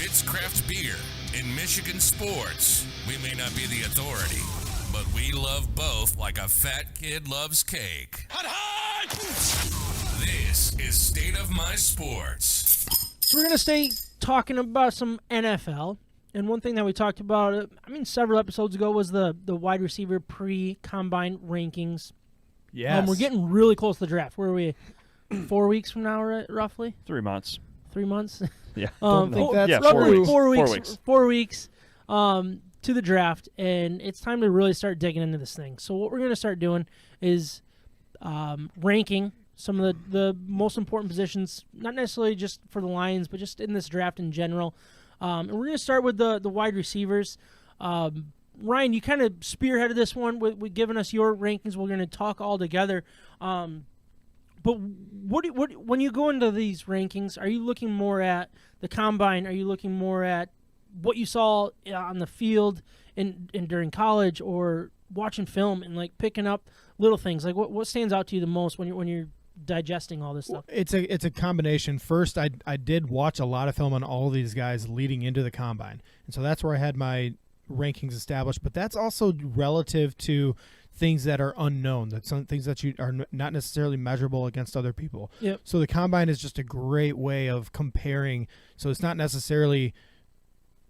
Fitz Craft Beer in Michigan sports. We may not be the authority, but we love both like a fat kid loves cake. Hot, hot! This is State of My Sports. So we're going to stay talking about some NFL. And one thing that we talked about, several episodes ago, was the wide receiver pre-combine rankings. Yes. We're getting really close to the draft. Where are we? 4 weeks from now, roughly? 3 months. 3 months? Yeah. Don't think that's yeah, 4 weeks. 4 weeks. 4 weeks to the draft, and it's time to really start digging into this thing. So what we're going to start doing is ranking some of the most important positions, not necessarily just for the Lions, but just in this draft in general. And we're going to start with the wide receivers. Ryan, you kind of spearheaded this one with giving us your rankings. We're going to talk all together. But what when you go into these rankings, are you looking more at the combine? Are you looking more at what you saw on the field and during college, or watching film and like picking up little things? Like what stands out to you the most when you're digesting all this stuff? It's a combination. First, I did watch a lot of film on all of these guys leading into the combine, and so that's where I had my rankings established. But that's also relative to things that are unknown. That's some things that you are not necessarily measurable against other people. Yep. So the combine is just a great way of comparing. So it's not necessarily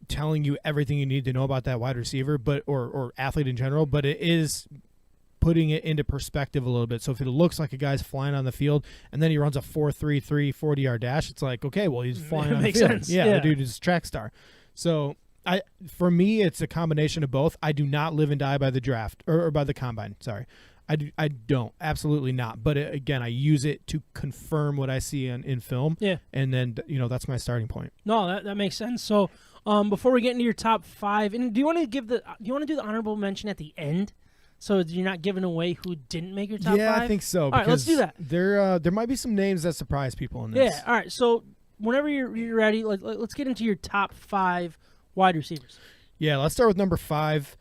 telling you everything you need to know about that wide receiver, but or athlete in general, but it is putting it into perspective a little bit. So if it looks like a guy's flying on the field and then he runs a 4.33 40-yard dash, it's like, okay, well, he's flying on the field. Sense. Yeah, the dude is a track star. So for me, it's a combination of both. I do not live and die by the draft or by the combine. Sorry. I don't. Absolutely not. But again, I use it to confirm what I see in film. Yeah. And then, that's my starting point. No, that makes sense. So before we get into your top five, and do you want to do the honorable mention at the end? So you're not giving away who didn't make your top five? Yeah, I think so. All right, let's do that. There might be some names that surprise people in this. Yeah, all right. So whenever you're ready, let's get into your top five wide receivers. Yeah, let's start with number 5.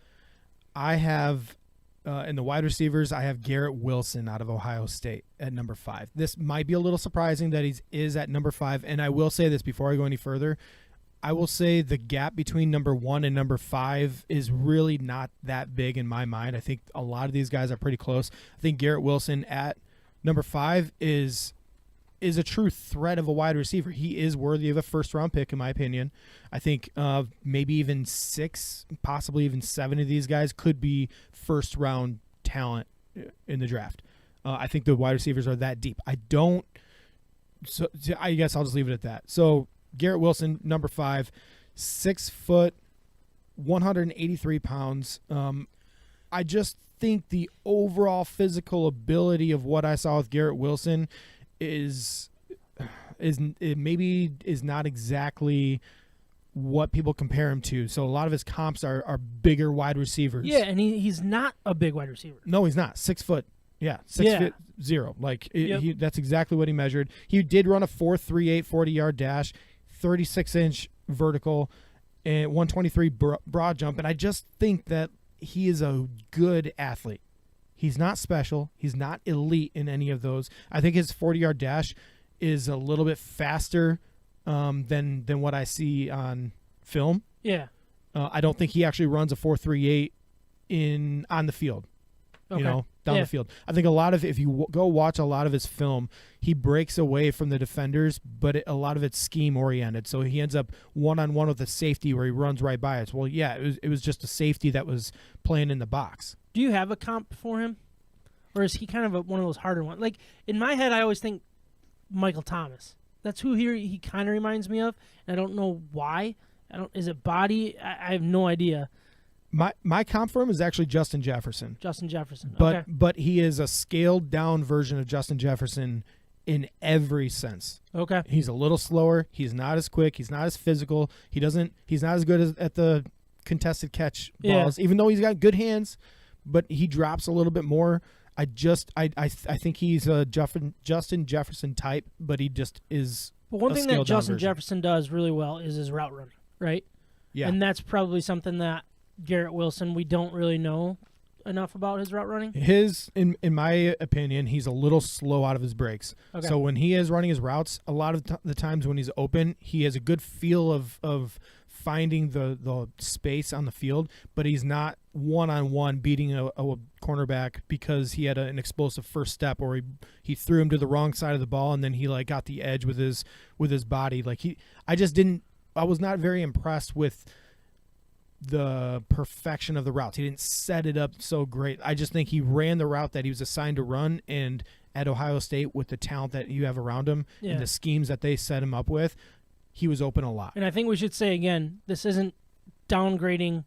I have, in the wide receivers, I have Garrett Wilson out of Ohio State at number 5. This might be a little surprising that he is at number 5, and I will say this before I go any further. I will say the gap between number 1 and number 5 is really not that big in my mind. I think a lot of these guys are pretty close. I think Garrett Wilson at number 5 is a true threat of a wide receiver. He is worthy of a first-round pick, in my opinion. I think maybe even 6, possibly even 7 of these guys could be first-round talent in the draft. I think the wide receivers are that deep. I guess I'll just leave it at that. So Garrett Wilson, number 5, 6 foot, 183 pounds. I just think the overall physical ability of what I saw with Garrett Wilson is not exactly what people compare him to. So a lot of his comps are bigger wide receivers. Yeah, and he's not a big wide receiver. No, he's not. 6 foot. Yeah, 6 foot 0. That's exactly what he measured. He did run a 4.38 40-yard dash, 36-inch vertical, and 123 broad jump. And I just think that he is a good athlete. He's not special. He's not elite in any of those. I think his 40-yard dash is a little bit faster than what I see on film. Yeah. I don't think he actually runs a 4.38 on the field. Okay. Down the field. I think if you go watch a lot of his film, he breaks away from the defenders, but a lot of it's scheme oriented. So he ends up one-on-one with a safety where he runs right by us. Well, yeah, it was just a safety that was playing in the box. Do you have a comp for him? Or is he kind of one of those harder ones? Like, in my head, I always think Michael Thomas. That's who he kind of reminds me of, and I don't know why. Is it body? I have no idea. My comp for him is actually Justin Jefferson. Justin Jefferson. But he is a scaled down version of Justin Jefferson in every sense. Okay. He's a little slower. He's not as quick. He's not as physical. He's not as good at the contested catch balls, even though he's got good hands, but he drops a little bit more. I think he's a Justin Jefferson type, but he just is. But one thing that Justin Jefferson does really well is his route running, right? Yeah. And that's probably something that Garrett Wilson, we don't really know enough about his route running? In my opinion, he's a little slow out of his breaks. Okay. So when he is running his routes, a lot of the times when he's open, he has a good feel of finding the space on the field, but he's not one-on-one beating a cornerback because he had an explosive first step, or he threw him to the wrong side of the ball and then he like got the edge with his body. Like I was not very impressed with the perfection of the routes. He didn't set it up so great. I just think he ran the route that he was assigned to run, and at Ohio State, with the talent that you have around him and the schemes that they set him up with, he was open a lot. And I think we should say again, this isn't downgrading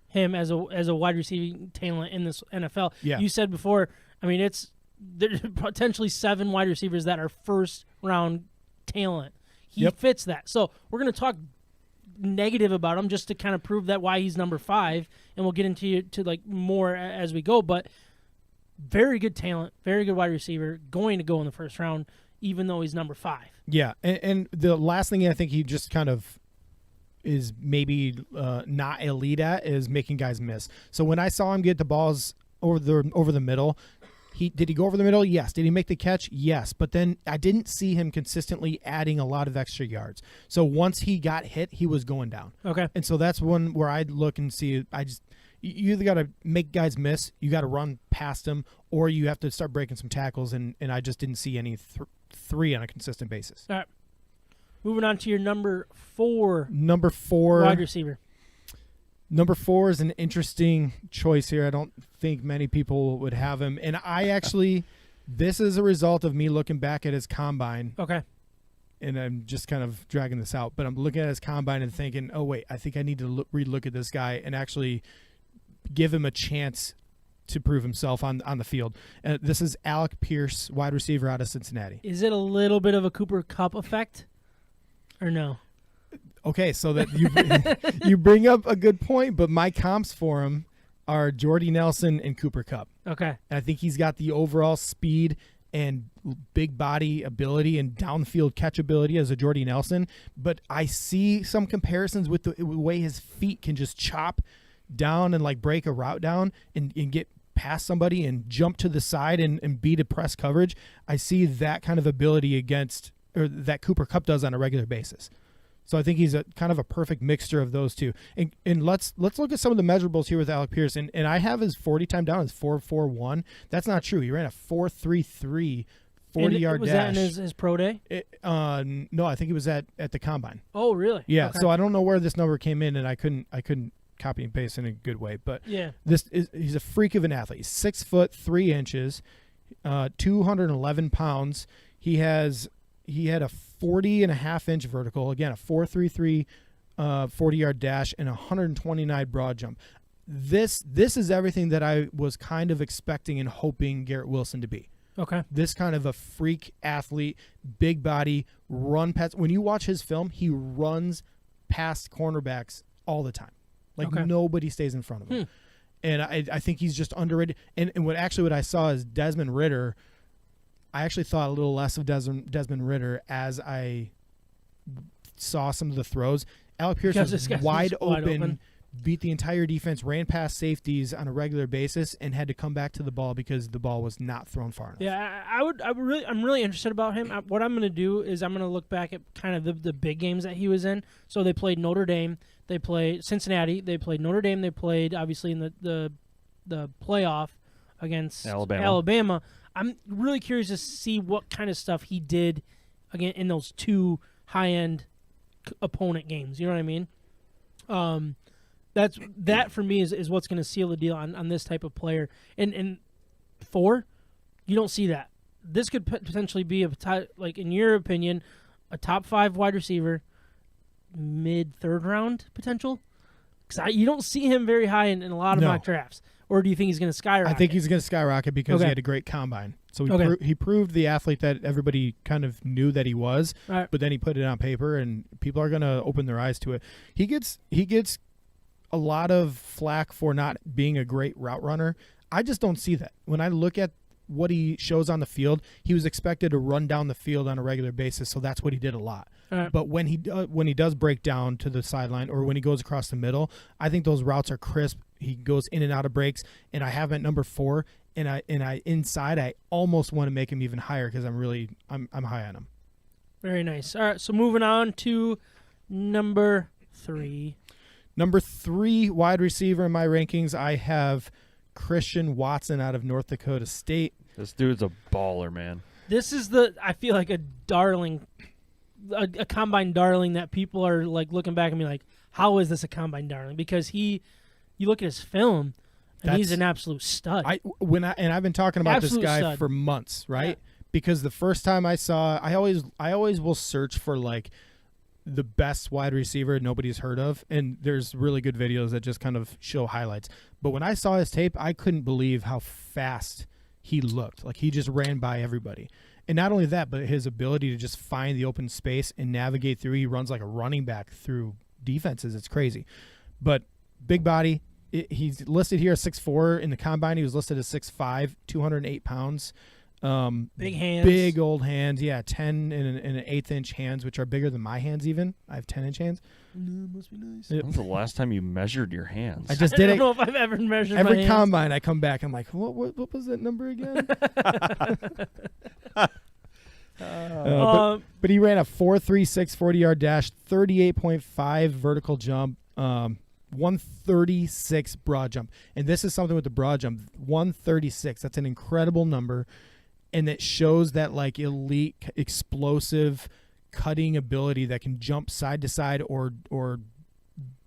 him as a wide receiving talent in this NFL. Yeah. You said before, I mean, there's potentially 7 wide receivers that are first round talent. He fits that. So we're going to talk negative about him just to kind of prove that why he's number 5, and we'll get into like more as we go. But very good talent, very good wide receiver, going to go in the first round, even though he's number 5. Yeah, and the last thing I think he just kind of is maybe not elite at is making guys miss. So when I saw him get the balls over the middle, did he go over the middle? Yes. Did he make the catch? Yes. But then I didn't see him consistently adding a lot of extra yards. So once he got hit, he was going down. Okay. And so that's one where I'd look and see. You either got to make guys miss, you got to run past them, or you have to start breaking some tackles. And I just didn't see any three on a consistent basis. All right. Moving on to your number 4. Number 4 wide receiver. Number 4 is an interesting choice here. I don't think many people would have him. And I actually, this is a result of me looking back at his combine. Okay. And I'm just kind of dragging this out. But I'm looking at his combine and thinking, oh, wait, I think I need to relook at this guy and actually give him a chance to prove himself on the field. This is Alec Pierce, wide receiver out of Cincinnati. Is it a little bit of a Cooper Kupp effect or no? Okay, so that you bring up a good point, but my comps for him are Jordy Nelson and Cooper Kupp. Okay. And I think he's got the overall speed and big body ability and downfield catchability as a Jordy Nelson, but I see some comparisons with the way his feet can just chop down and like break a route down and get past somebody and jump to the side and beat a press coverage. I see that kind of ability that Cooper Kupp does on a regular basis. So I think he's a kind of a perfect mixture of those two. And let's look at some of the measurables here with Alec Pierce. And I have his 40 time down as 4.41. That's not true. He ran a 4.33 40-yard dash. Was that in his pro day? No, I think it was at the combine. Oh, really? Yeah. Okay. So I don't know where this number came in, and I couldn't copy and paste in a good way. But yeah, he's a freak of an athlete. He's 6 foot 3 inches, 211 pounds. He had a 40.5-inch vertical, again, a 4.33 40-yard dash, and a 129 broad jump. This is everything that I was kind of expecting and hoping Garrett Wilson to be. Okay. This kind of a freak athlete, big body, run past. When you watch his film, he runs past cornerbacks all the time. Like nobody stays in front of him. And I think he's just underrated. And what I saw is Desmond Ridder. I actually thought a little less of Desmond Ridder as I saw some of the throws. Alec Pierce was wide open, beat the entire defense, ran past safeties on a regular basis, and had to come back to the ball because the ball was not thrown far enough. Yeah, I'm really interested about him. What I'm going to do is I'm going to look back at kind of the big games that he was in. So they played Notre Dame, they played Cincinnati, they played Notre Dame, they played obviously in the playoff against Alabama. I'm really curious to see what kind of stuff he did again in those 2 high-end opponent games. You know what I mean? That for me is what's going to seal the deal on this type of player. And 4, you don't see that. This could potentially be like in your opinion, a top 5 wide receiver, mid-3rd round potential. Because you don't see him very high in a lot of mock drafts. Or do you think he's going to skyrocket? I think he's going to skyrocket because he had a great combine. So he proved the athlete that everybody kind of knew that he was, but then he put it on paper, and people are going to open their eyes to it. He gets a lot of flack for not being a great route runner. I just don't see that. When I look at what he shows on the field, he was expected to run down the field on a regular basis, so that's what he did a lot. But when he does break down to the sideline or when he goes across the middle, I think those routes are crisp he goes in and out of breaks, and I have him at number 4. And I inside I almost want to make him even higher because I'm high on him. Very nice. All right, so moving on to number 3. Number 3 wide receiver in my rankings, I have Christian Watson out of North Dakota State. This dude's a baller, man. This is I feel like a darling, a combine darling that people are like looking back and be like, how is this a combine darling? Because you look at his film, and he's an absolute stud. I've been talking about Absolute this guy stud. for months, right? Yeah. Because the first time I saw, I always will search for like the best wide receiver nobody's heard of, and there's really good videos that just kind of show highlights. But when I saw his tape, I couldn't believe how fast he looked. Like he just ran by everybody. And not only that, but his ability to just find the open space and navigate through. He runs like a running back through defenses. It's crazy. But big body. He's listed here as 6'4". In the combine, he was listed as 6'5", 208 pounds. Big hands. Big old hands. Yeah, 10 and an 1/8 inch hands, which are bigger than my hands even. I have 10 inch hands. Must be nice. When was the last time you measured your hands? I just I did don't it. know if I've ever measured my Every hands. combine, I come back. I'm like, what was that number again? But he ran a 4.36 40-yard dash, 38.5 vertical jump, 136 broad jump. And this is something with the broad jump, 136. That's an incredible number. And it shows that like elite, explosive cutting ability that can jump side to side or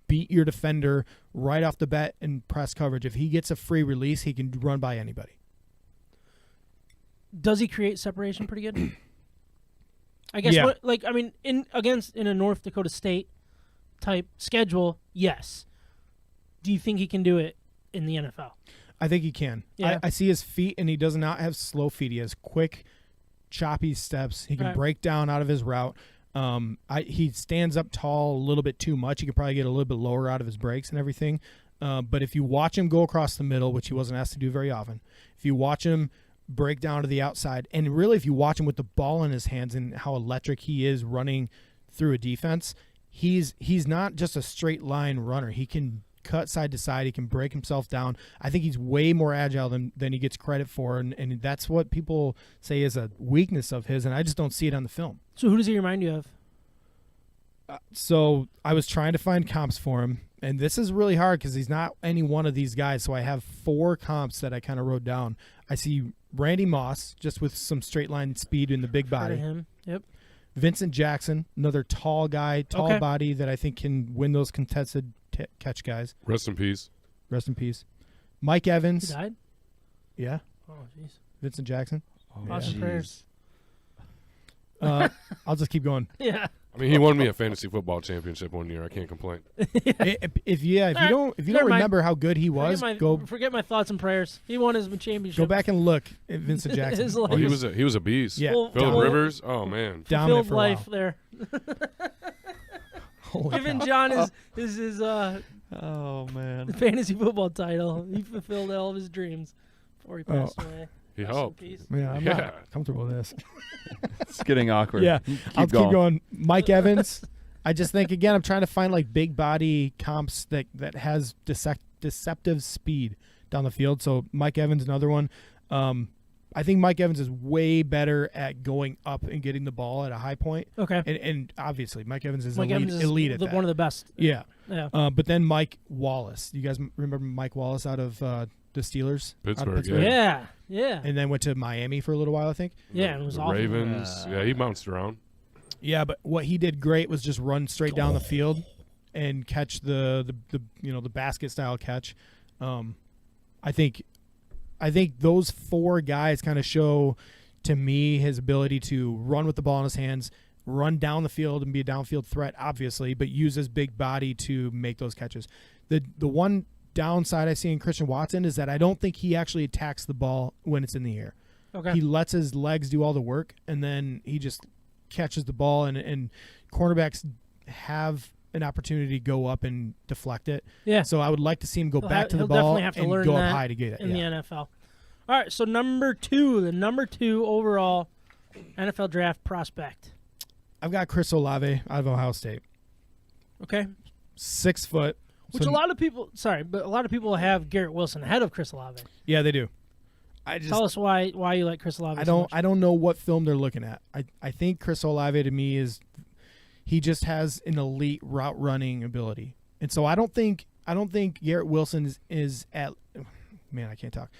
beat your defender right off the bat in press coverage. If he gets a free release, he can run by anybody. Does he create separation pretty good? I guess, Yeah. in a North Dakota State type schedule, yes. Do you think he can do it in the NFL? I think he can. Yeah. I see his feet, and he does not have slow feet. He has quick, choppy steps. He can Right. break down out of his route. He stands up tall a little bit too much. He could probably get a little bit lower out of his breaks and everything. But if you watch him go across the middle, which he wasn't asked to do very often, if you watch him break down to the outside, and really if you watch him with the ball in his hands and how electric he is running through a defense, he's not just a straight line runner. He can cut side to side. He can break himself down. I think he's way more agile than he gets credit for, and that's what people say is a weakness of his, and I just don't see it on the film. So who does he remind you of? So I was trying to find comps for him, and this is really hard because he's not any one of these guys. So I have 4 comps that I kind of wrote down. I see Randy Moss, just with some straight line speed in the big Heard body. of him. Yep. Vincent Jackson, another tall guy, tall Okay. body that I think can win those contested catch guys. Rest in peace. Rest in peace. Mike He Evans. died? Yeah, Oh, jeez. Vincent Jackson. Thoughts and prayers. I'll just keep going. Yeah. I mean, he won me a fantasy football championship one year. I can't complain. If you Alright, don't never mind. remember how good he was, Forget my thoughts and prayers. He won his championship. go back and look at Vincent Jackson. His Oh, life. he was a beast. Yeah. Full- Phillip full- Rivers. Oh man. Dominant fulfilled for a while. life there. Holy Giving cow. John his Oh man. fantasy football title. He fulfilled all of his dreams before he passed away. He Rest in helped. peace. Yeah, I'm Yeah. not comfortable with this. It's getting awkward. Yeah, I'll Keep going. keep going. Mike Evans. I just think again, I'm trying to find like big body comps that has deceptive speed down the field. So Mike Evans, another one. I think Mike Evans is way better at going up and getting the ball at a high point. Okay. And obviously Mike Evans is Mike elite, Evans is elite at that. one of the best. Yeah. Yeah. But then Mike Wallace. You guys remember Mike Wallace out of the Steelers? Out of Pittsburgh, Yeah. Yeah. And then went to Miami for a little while, I think. Yeah. It was The awful. Ravens. Yeah, he bounced around. Yeah, but what he did great was just run straight down the field and catch the basket style catch. I think those 4 guys kind of show to me his ability to run with the ball in his hands, run down the field and be a downfield threat, obviously, but use his big body to make those catches. The one downside I see in Christian Watson is that I don't think he actually attacks the ball when it's in the air. Okay. He lets his legs do all the work, and then he just catches the ball, and cornerbacks have an opportunity to go up and deflect it. Yeah. So I would like to see him go He'll back to the he'll ball definitely have to and learn go that up high to get it. in Yeah. the NFL. All right. So the number two overall NFL draft prospect. I've got Chris Olave out of Ohio State. Okay. 6 foot, Which a lot of people have Garrett Wilson ahead of Chris Olave. Yeah, they do. Tell us why you like Chris Olave. I don't know what film they're looking at. I think Chris Olave to me he just has an elite route running ability, and so I don't think Garrett Wilson is at. Man, I can't talk.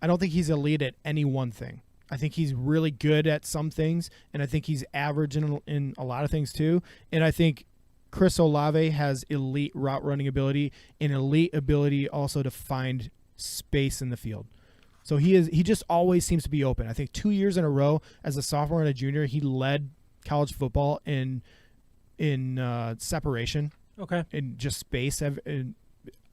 I don't think he's elite at any one thing. I think he's really good at some things, and I think he's average in a lot of things too. And I think Chris Olave has elite route running ability and elite ability also to find space in the field. So he just always seems to be open. I think 2 years in a row as a sophomore and a junior, he led college football in separation. Okay. In just space. In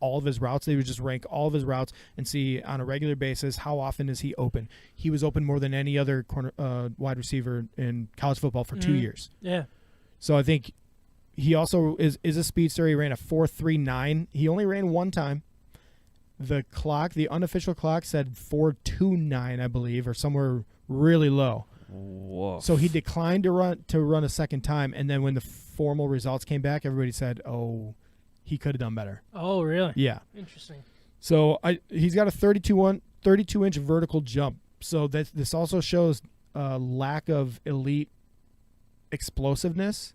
all of his routes, they would just rank all of his routes and see on a regular basis how often is he open. He was open more than any other wide receiver in college football for 2 years. Yeah. So I think he also is a speedster. He ran a 4.39. He only ran one time. The unofficial clock said 4.29, I believe, or somewhere really low. Whoa. So he declined to run a second time, and then when the formal results came back, everybody said, "Oh, he could have done better." Oh, really? Yeah. Interesting. So he's got a 32-inch vertical jump. So this also shows a lack of elite explosiveness,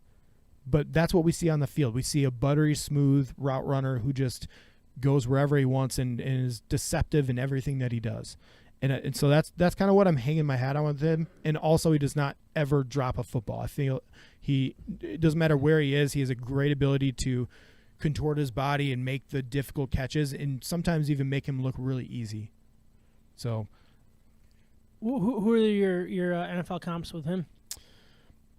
but that's what we see on the field. We see a buttery smooth route runner who just goes wherever he wants and is deceptive in everything that he does. And so that's kind of what I'm hanging my hat on with him. And also he does not ever drop a football. I feel it doesn't matter where he is. He has a great ability to contort his body and make the difficult catches and sometimes even make him look really easy. So who are your NFL comps with him?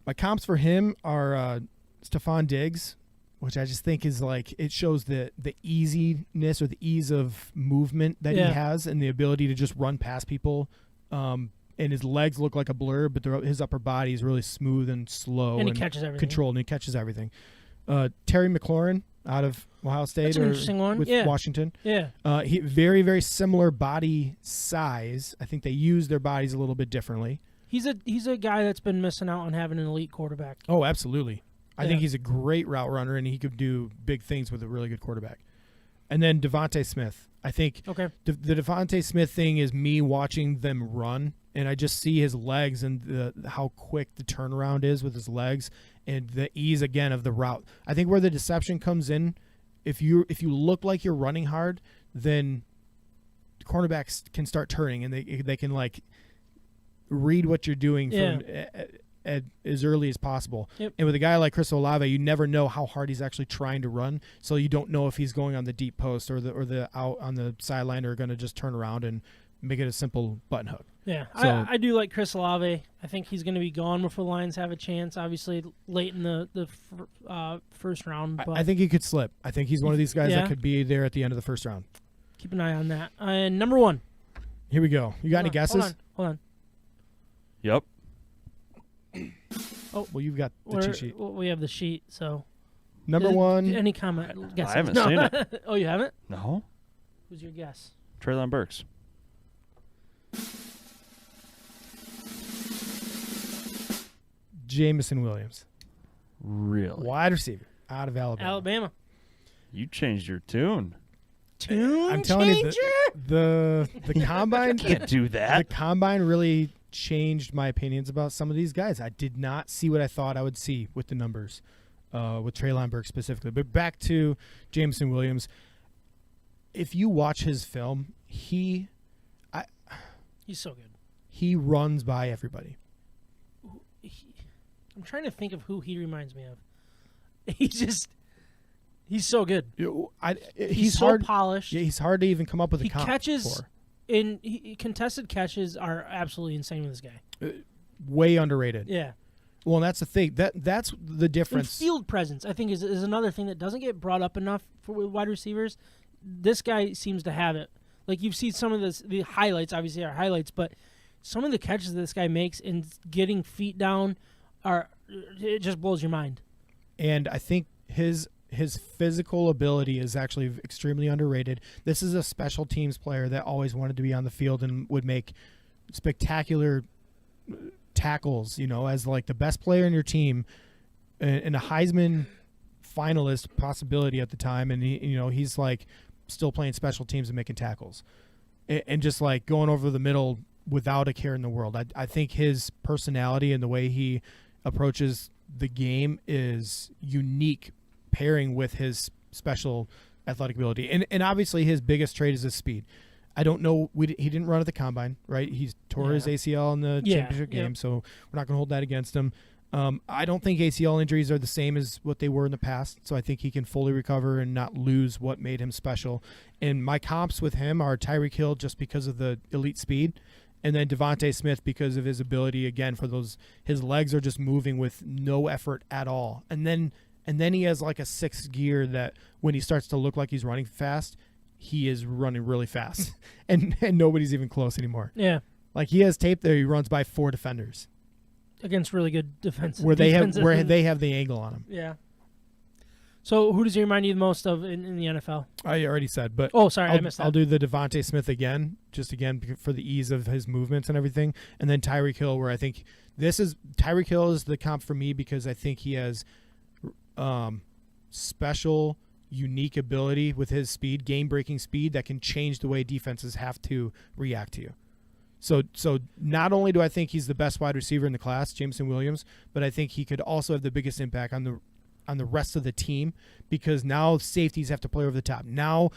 My comps for him are Stephon Diggs, which I just think is like it shows the easiness or the ease of movement that he has and the ability to just run past people. And his legs look like a blur, but his upper body is really smooth and slow and he catches everything. Controlled, and he catches everything. Terry McLaurin out of Ohio State. That's an interesting one. With Washington. Yeah. He very, very similar body size. I think they use their bodies a little bit differently. He's a guy that's been missing out on having an elite quarterback. Oh, absolutely. I think he's a great route runner, and he could do big things with a really good quarterback. And then Devontae Smith. I think the Devontae Smith thing is me watching them run, and I just see his legs and how quick the turnaround is with his legs and the ease, again, of the route. I think where the deception comes in, if you look like you're running hard, then cornerbacks can start turning, and they can, like, read what you're doing from as early as possible. Yep. And with a guy like Chris Olave, you never know how hard he's actually trying to run, so you don't know if he's going on the deep post or the out on the sideline or going to just turn around and make it a simple button hook. Yeah, so, I do like Chris Olave. I think he's going to be gone before the Lions have a chance, obviously late in the first round. But I think he could slip. I think he's one of these guys that could be there at the end of the first round. Keep an eye on that. And number one. Here we go. You got any guesses? Hold on. Yep. Oh, well, you've got the cheat sheet. We have the sheet, so. Number one. Any comment? Guesses? I haven't seen it. Oh, you haven't? No. Who's your guess? Treylon Burks. Jameson Williams. Really? Wide receiver out of Alabama. Alabama. You changed your tune. I'm telling you, the combine. Can't do that. The combine really changed my opinions about some of these guys. I did not see what I thought I would see with the numbers, with Treylon Burks specifically. But back to Jameson Williams. If you watch his film, he's so good. He runs by everybody. I'm trying to think of who he reminds me of. He's so good. He's so hard, polished. Yeah, he's hard to even come up with a comp catches for. Contested catches are absolutely insane with this guy. Way underrated. Yeah. Well, and that's the thing. That's the difference. And field presence, I think, is another thing that doesn't get brought up enough for wide receivers. This guy seems to have it. Like, you've seen some of the highlights, obviously are highlights, but some of the catches that this guy makes and getting feet down it just blows your mind. And I think his physical ability is actually extremely underrated. This is a special teams player that always wanted to be on the field and would make spectacular tackles, as like the best player in your team and a Heisman finalist possibility at the time, and he's like still playing special teams and making tackles, and just like going over the middle without a care in the world. I think his personality and the way he approaches the game is unique, pairing with his special athletic ability, and obviously his biggest trait is his speed. I don't know. He didn't run at the combine, right? He tore his ACL in the championship game, so we're not going to hold that against him. I don't think ACL injuries are the same as what they were in the past, so I think he can fully recover and not lose what made him special. And my comps with him are Tyreek Hill just because of the elite speed, and then Devontae Smith because of his ability, again, for those, his legs are just moving with no effort at all. And then he has like a sixth gear that when he starts to look like he's running fast, he is running really fast, and nobody's even close anymore. Yeah. Like he has tape there, he runs by 4 defenders Against really good defense. where they have the angle on him. Yeah. So who does he remind you the most of in the NFL? I already said, but Oh, sorry, I missed that. I'll do the Devontae Smith again for the ease of his movements and everything, and then Tyreek Hill, where I think Tyreek Hill is the comp for me because I think he has special, unique ability with his speed, game-breaking speed that can change the way defenses have to react to you. So not only do I think he's the best wide receiver in the class, Jameson Williams, but I think he could also have the biggest impact on the rest of the team because now safeties have to play over the top. Now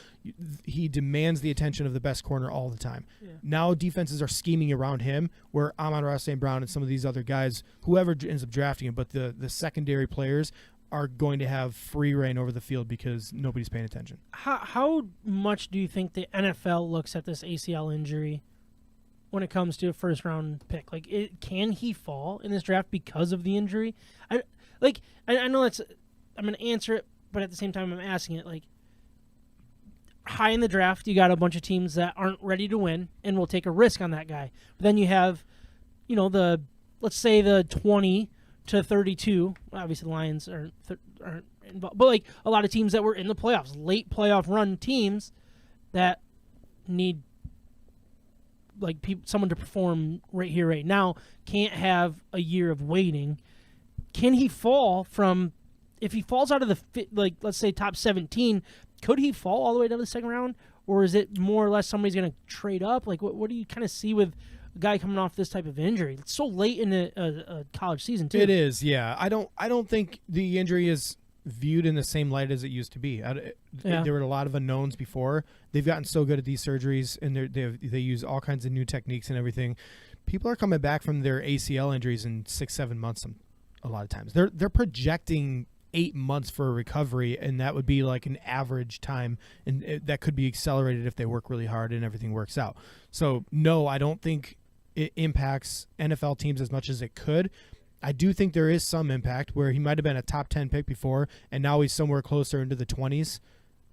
he demands the attention of the best corner all the time. Yeah. Now defenses are scheming around him where Amon-Ra St. Brown and some of these other guys, whoever ends up drafting him, but the secondary players are going to have free reign over the field because nobody's paying attention. How much do you think the NFL looks at this ACL injury when it comes to a first-round pick? Like, can he fall in this draft because of the injury? I know that's – I'm going to answer it, but at the same time I'm asking it. Like, high in the draft, you got a bunch of teams that aren't ready to win and will take a risk on that guy. But then you have, let's say the 20 to 32. Obviously, the Lions aren't involved, but like a lot of teams that were in the playoffs, late playoff run teams that need like someone to perform right here, right now, can't have a year of waiting. Can he fall from? If he falls out of let's say top 17, could he fall all the way down to the second round, or is it more or less somebody's going to trade up? Like, what do you kind of see with a guy coming off this type of injury? It's so late in a college season too. It is, yeah. I don't think the injury is viewed in the same light as it used to be. There were a lot of unknowns before. They've gotten so good at these surgeries, and they use all kinds of new techniques and everything. People are coming back from their ACL injuries in 6-7 months. A lot of times, they're projecting 8 months for a recovery, and that would be like an average time, and that could be accelerated if they work really hard and everything works out. So no, I don't think it impacts NFL teams as much as it could. I do think there is some impact where he might have been a top 10 pick before, and now he's somewhere closer into the 20s.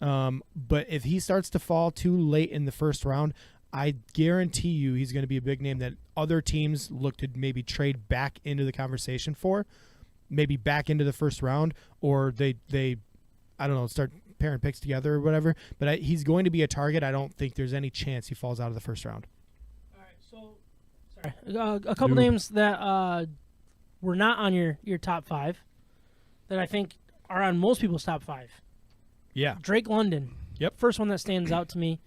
But if he starts to fall too late in the first round, I guarantee you he's going to be a big name that other teams look to maybe trade back into the conversation for, maybe back into the first round, or they I don't know, start pairing picks together or whatever. But he's going to be a target. I don't think there's any chance he falls out of the first round. All right, so sorry, a couple names that were not on your top 5 that I think are on most people's top 5. Yeah, Drake London. Yep, first one that stands out to me.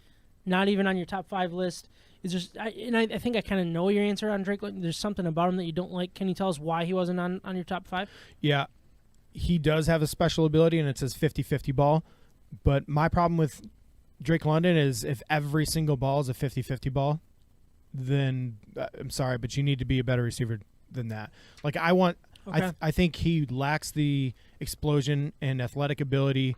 Not even on your top 5 list. Is just I think I kind of know your answer on Drake. There's something about him that you don't like. Can you tell us why he wasn't on your top 5? Yeah, he does have a special ability, and it says 50-50 ball. But my problem with Drake London is if every single ball is a 50-50 ball, then I'm sorry, but you need to be a better receiver than that. Like I think he lacks the explosion and athletic ability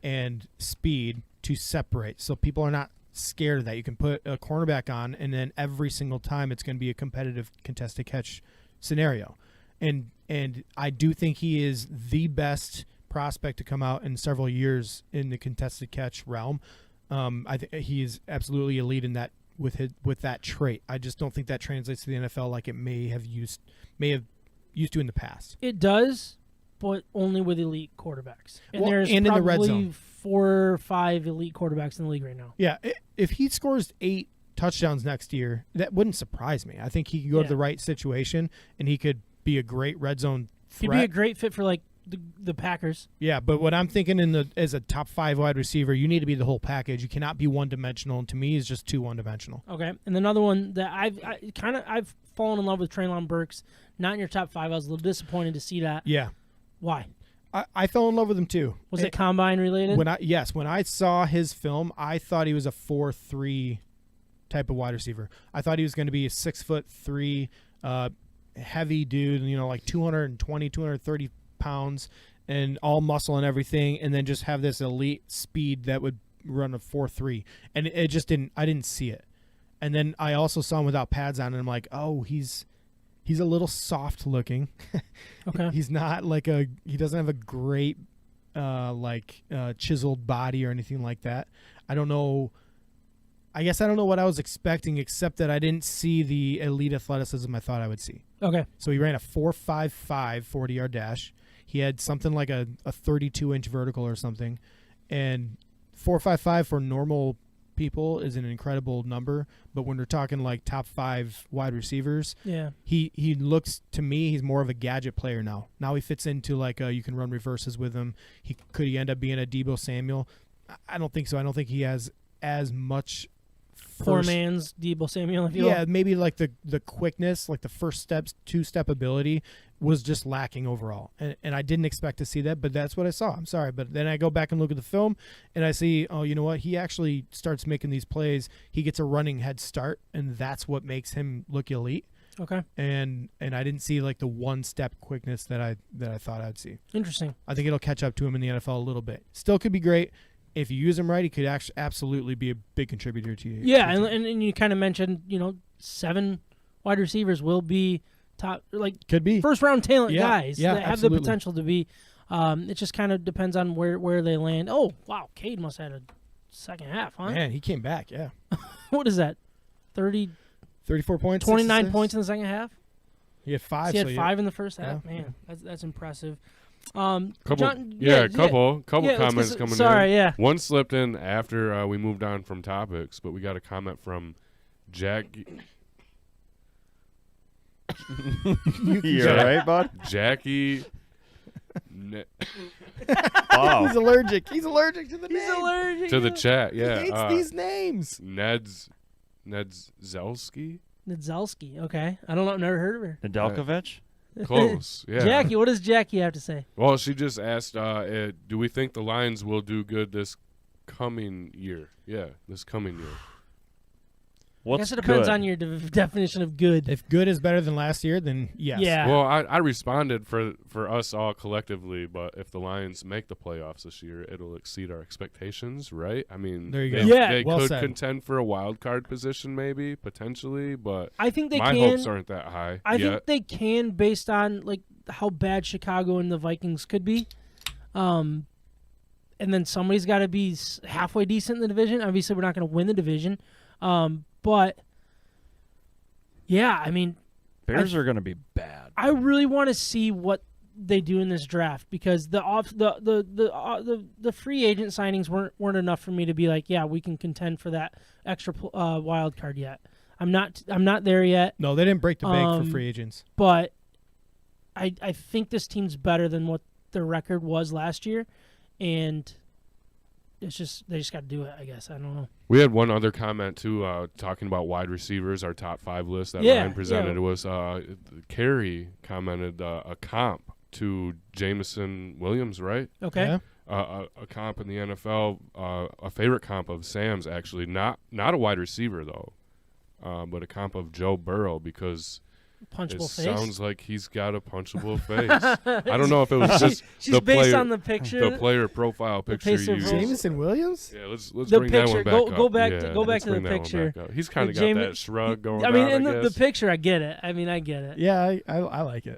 and speed to separate. So people are not scared of that. You can put a cornerback on, and then every single time it's going to be a competitive contested catch scenario. And I do think he is the best prospect to come out in several years in the contested catch realm. I think he is absolutely elite in that with that trait. I just don't think that translates to the NFL like it may have used to in the past. It does, but only with elite quarterbacks. And there's and probably in the red zone. 4 or 5 elite quarterbacks in the league right now. Yeah, if he scores 8 touchdowns next year, that wouldn't surprise me. I think he could go to the right situation, and he could be a great red zone threat. He'd be a great fit for like the Packers. Yeah, but what I'm thinking as a top 5 wide receiver, you need to be the whole package. You cannot be one-dimensional, and to me, is just too one-dimensional. Okay, and another one that I've fallen in love with Treylon Burks. Not in your top 5. I was a little disappointed to see that. Yeah, Why? I fell in love with him too. Was it combine related? When I saw his film, I thought he was a 4'3" type of wide receiver. I thought he was going to be a 6'3", heavy dude, like 220, 230 pounds, and all muscle and everything, and then just have this elite speed that would run a 4'3", and it just didn't. I didn't see it. And then I also saw him without pads on, and I'm like, oh, he's a little soft looking. Okay. He's not he doesn't have a great chiseled body or anything like that. I don't know. I guess I don't know what I was expecting, except that I didn't see the elite athleticism I thought I would see. Okay. So he ran a 4.55 40-yard dash. He had something like a 32-inch vertical or something. And 4.55 for normal people is an incredible number, but when we're talking like top 5 wide receivers, Yeah. he looks, to me, he's more of a gadget player now. Now he fits into you can run reverses with him. Could he end up being a Deebo Samuel? I don't think so. I don't think he has as much Poor man's Deebo Samuel, if you will. Yeah, maybe like the quickness, like the first steps, 2-step ability was just lacking overall. And I didn't expect to see that, but that's what I saw. I'm sorry. But then I go back and look at the film and I see, oh, you know what? He actually starts making these plays. He gets a running head start, and that's what makes him look elite. Okay. And I didn't see like the one-step quickness that I thought I'd see. Interesting. I think it'll catch up to him in the NFL a little bit. Still could be great. If you use him right, he could actually absolutely be a big contributor to you. Yeah, and you kind of mentioned, 7 wide receivers will be top, could be first-round talent Yeah, guys yeah, that have absolutely. the potential to be. It just kind of depends on where they land. Oh, wow, Cade must have had a second half, huh? Man, he came back. Yeah, What is that? 30, 34 points, 29 66? points in the second half? He had 5. So he had so 5 in the first half? Yeah, Man, that's impressive. Couple John, couple yeah, comments coming in. Sorry, yeah. One slipped in after we moved on from topics, but we got a comment from Jack. You all right, bud? Jackie. Oh, He's allergic. He's allergic to the He's name. allergic to the chat, yeah. He hates these names. Ned's Zelski? Nidzelski. Okay. I don't know. I've never heard of her. Nedeljkovic? Close, yeah. Jackie, what does Jackie have to say? Well, she just asked, do we think the Lions will do good this coming year? Yeah, this coming year. I guess it depends on your definition of good. If good is better than last year, then yes. Yeah. Well, I responded for us all collectively, but if the Lions make the playoffs this year, it'll exceed our expectations, right? I mean, There you they, go. Yeah. they Well could said. contend for a wild card position, maybe potentially, but I think they my can. hopes aren't that high. I yet. think they can, based on how bad Chicago and the Vikings could be. And then somebody's got to be halfway decent in the division. Obviously, we're not going to win the division, but yeah, I mean, Bears are going to be bad. I really want to see what they do in this draft because the free agent signings weren't enough for me to be like, yeah, we can contend for that extra wild card yet. I'm not there yet. No, they didn't break the bank for free agents. But I think this team's better than what their record was last year, and it's just they just got to do it. I guess I don't know. We had one other comment too, talking about wide receivers. Our top 5 list that Yeah, Ryan presented yeah. was Carey commented a comp to Jameson Williams, right? Okay. Yeah. A comp in the NFL, a favorite comp of Sam's actually, not a wide receiver though, but a comp of Joe Burrow because Punchable it face. sounds like he's got a punchable face. I don't know if it was just She's the based player, on the picture. the player profile picture pacer you used. profile. Jameson Williams? Yeah, let's The bring that picture. one back up. Go back Yeah, to the let's bring that one picture. back up. He's kind of With got Jame- that shrug going I mean, on, in I the guess. picture, I get it. I mean, I get it. Yeah, I like it.